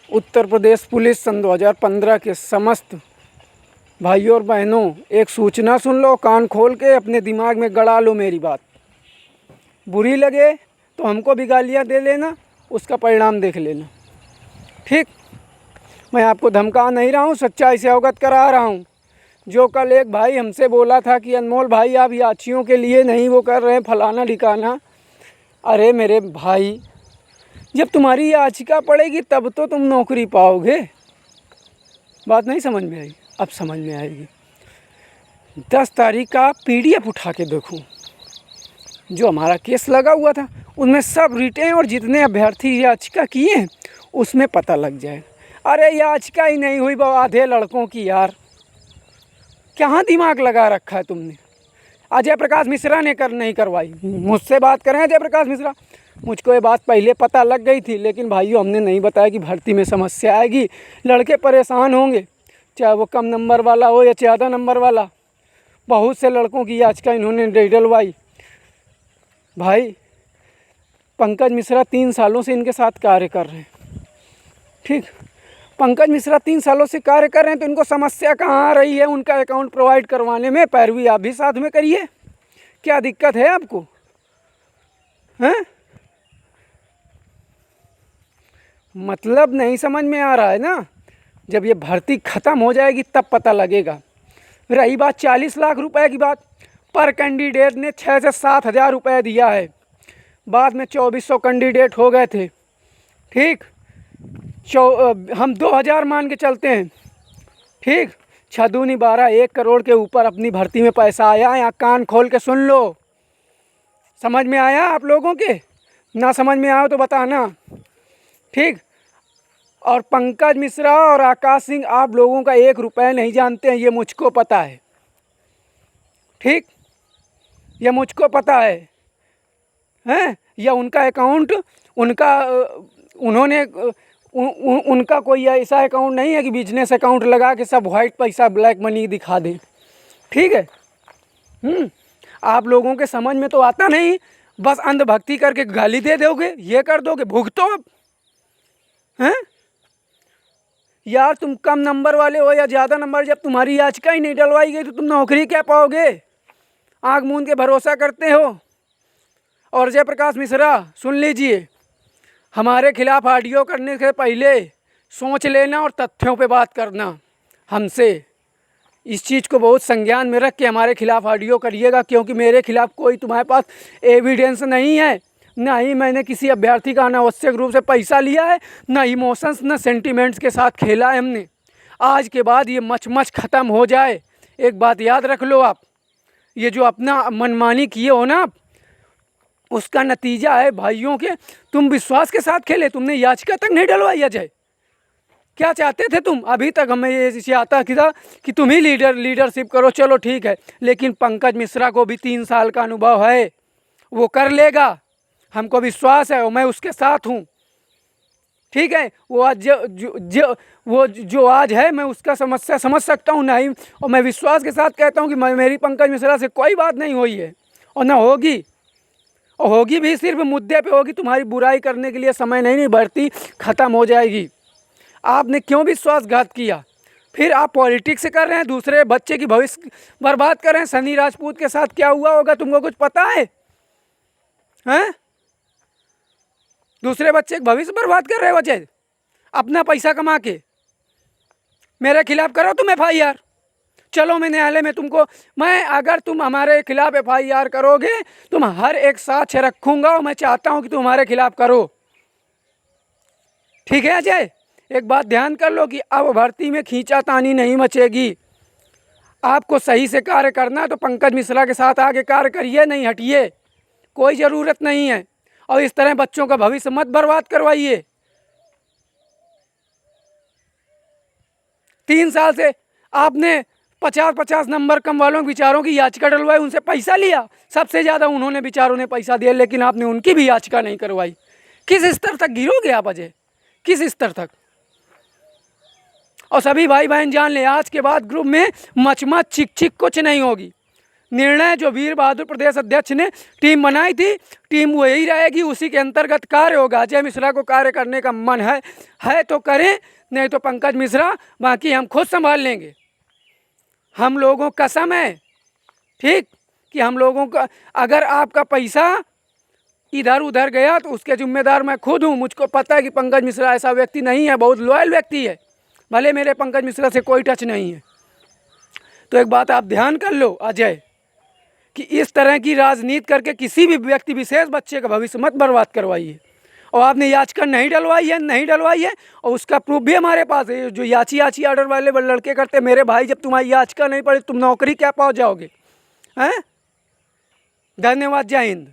Uttar Pradesh police सन 2015 के समस्त भाइयों और बहनों, एक सूचना सुन लो, कान खोल के अपने दिमाग में गड़ा लो मेरी बात। बुरी लगे तो हमको भी गालियाँ दे लेना, उसका परिणाम देख लेना। ठीक, मैं आपको धमका नहीं रहा हूँ, सच्चाई से अवगत करा रहा हूँ। जो कल एक भाई हमसे बोला था कि अनमोल भाई आप याचियों के लिए नहीं वो कर रहे हैं फलाना ढिकाना। अरे मेरे भाई, जब तुम्हारी याचिका पड़ेगी तब तो तुम नौकरी पाओगे। बात नहीं समझ में आई? अब समझ में आएगी। 10 तारीख का PDF उठा के देखो, जो हमारा केस लगा हुआ था उनमें सब रिटें और जितने अभ्यर्थी याचिका किए हैं उसमें पता लग जाए। अरे याचिका ही नहीं हुई आधे लड़कों की यार, कहाँ दिमाग लगा रखा है तुमने? अजय प्रकाश मिश्रा ने नहीं करवाई, मुझसे बात करें अजय प्रकाश मिश्रा। मुझको ये बात पहले पता लग गई थी, लेकिन भाइयों हमने नहीं बताया कि भर्ती में समस्या आएगी, लड़के परेशान होंगे, चाहे वो कम नंबर वाला हो या ज़्यादा नंबर वाला। बहुत से लड़कों की याचिका इन्होंने नहीं डलवाई। भाई पंकज मिश्रा 3 सालों से इनके साथ कार्य कर रहे हैं। ठीक, पंकज मिश्रा 3 सालों से कार्य कर रहे हैं तो इनको समस्या कहाँ आ रही है उनका अकाउंट प्रोवाइड करवाने में? पैरवी आप भी साथ में करिए, क्या दिक्कत है आपको? हैं? मतलब नहीं समझ में आ रहा है ना? जब ये भर्ती ख़त्म हो जाएगी तब पता लगेगा। रही बात 40 लाख रुपए की बात, पर कैंडिडेट ने 6 से 7 हज़ार रुपये दिया है। बाद में 2400 कैंडिडेट हो गए थे। ठीक, हम 2000 मान के चलते हैं। ठीक, 6 दूनी 12, 1 करोड़ के ऊपर अपनी भर्ती में पैसा आया। यहाँ कान खोल के सुन लो। समझ में आया आप लोगों के? ना समझ में आया तो बताना। ठीक, और पंकज मिश्रा और आकाश सिंह आप लोगों का 1 रुपये नहीं जानते हैं, ये मुझको पता है। ठीक, ये मुझको पता है। हैं? या उनका अकाउंट, उनका कोई ऐसा अकाउंट नहीं है कि बिजनेस अकाउंट लगा के सब वाइट पैसा ब्लैक मनी दिखा दें। ठीक है। आप लोगों के समझ में तो आता नहीं, बस अंधभक्ति करके गाली दे दोगे, ये कर दोगे, भुगतो अब। हैं यार, तुम कम नंबर वाले हो या ज़्यादा नंबर, जब तुम्हारी याचिका ही नहीं डलवाई गई तो तुम नौकरी क्या पाओगे? आँख मूंद के भरोसा करते हो। और जयप्रकाश मिश्रा सुन लीजिए, हमारे खिलाफ ऑडियो करने से पहले सोच लेना और तथ्यों पे बात करना हमसे। इस चीज़ को बहुत संज्ञान में रख के हमारे खिलाफ ऑडियो करिएगा, क्योंकि मेरे खिलाफ कोई तुम्हारे पास एविडेंस नहीं है। ना ही मैंने किसी अभ्यर्थी का अनावश्यक रूप से पैसा लिया है, ना इमोशंस ना सेंटिमेंट्स के साथ खेला है हमने। आज के बाद ये मच ख़त्म हो जाए। एक बात याद रख लो आप, ये जो अपना मनमानी किए हो ना, उसका नतीजा है भाइयों के, तुम विश्वास के साथ खेले, तुमने याचिका तक नहीं डलवाई। अजय, क्या चाहते थे तुम? अभी तक हमें ये चाहता कि तुम ही लीडरशिप करो, चलो ठीक है, लेकिन पंकज मिश्रा को भी 3 साल का अनुभव है, वो कर लेगा, हमको विश्वास है और मैं उसके साथ हूँ। ठीक है, वो आज जो आज है मैं उसका समस्या समझ सकता हूँ नहीं, और मैं विश्वास के साथ कहता हूँ कि मेरी पंकज मिश्रा से कोई बात नहीं हुई है और ना होगी, और होगी भी सिर्फ मुद्दे पे होगी। तुम्हारी बुराई करने के लिए समय नहीं भर्ती ख़त्म हो जाएगी। आपने क्यों विश्वासघात किया? फिर आप पॉलिटिक्स कर रहे हैं, दूसरे बच्चे की भविष्य बर्बाद कर रहे हैं। सनी राजपूत के साथ क्या हुआ होगा तुमको कुछ पता है? हैं? दूसरे बच्चे का भविष्य बर्बाद कर रहे हो अजय, अपना पैसा कमा के। मेरे खिलाफ करो तुम FIR, चलो मैं न्यायालय में तुमको, अगर तुम हमारे खिलाफ FIR करोगे तुम हर एक साक्ष्य रखूंगा, और मैं चाहता हूं कि तुम हमारे खिलाफ करो। ठीक है अजय, एक बात ध्यान कर लो कि अब भर्ती में खींचातानी नहीं मचेगी। आपको सही से कार्य करना है तो पंकज मिश्रा के साथ आगे कार्य करिए, नहीं हटिए, कोई ज़रूरत नहीं है। और इस तरह बच्चों का भविष्य मत बर्बाद करवाइए। 3 साल से आपने 50-50 नंबर कम वालों के विचारों की याचिका डलवाई, उनसे पैसा लिया, सबसे ज़्यादा उन्होंने विचारों ने पैसा दिया, लेकिन आपने उनकी भी याचिका नहीं करवाई। किस स्तर तक गिरोगे आप अजय? किस स्तर तक? और सभी भाई बहन जान ले, आज के बाद ग्रुप में मच चिक कुछ नहीं होगी। निर्णय जो वीर बहादुर प्रदेश अध्यक्ष ने टीम बनाई थी, टीम वही रहेगी, उसी के अंतर्गत कार्य होगा। अजय मिश्रा को कार्य करने का मन है तो करें, नहीं तो पंकज मिश्रा, बाकी हम खुद संभाल लेंगे। हम लोगों का कसम है, ठीक, कि हम लोगों का, अगर आपका पैसा इधर उधर गया तो उसके जिम्मेदार मैं खुद हूँ। मुझको पता है कि पंकज मिश्रा ऐसा व्यक्ति नहीं है, बहुत लॉयल व्यक्ति है, भले मेरे पंकज मिश्रा से कोई टच नहीं है। तो एक बात आप ध्यान कर लो अजय, कि इस तरह की राजनीति करके किसी भी व्यक्ति विशेष बच्चे का भविष्य मत बर्बाद करवाइए। और आपने याचिका नहीं डलवाई है और उसका प्रूफ भी हमारे पास है। जो याची ऑर्डर वाले लड़के करते, मेरे भाई, जब तुम्हारी याचिका नहीं पड़ी तुम नौकरी क्या पा जाओगे हैं? धन्यवाद, जय हिंद।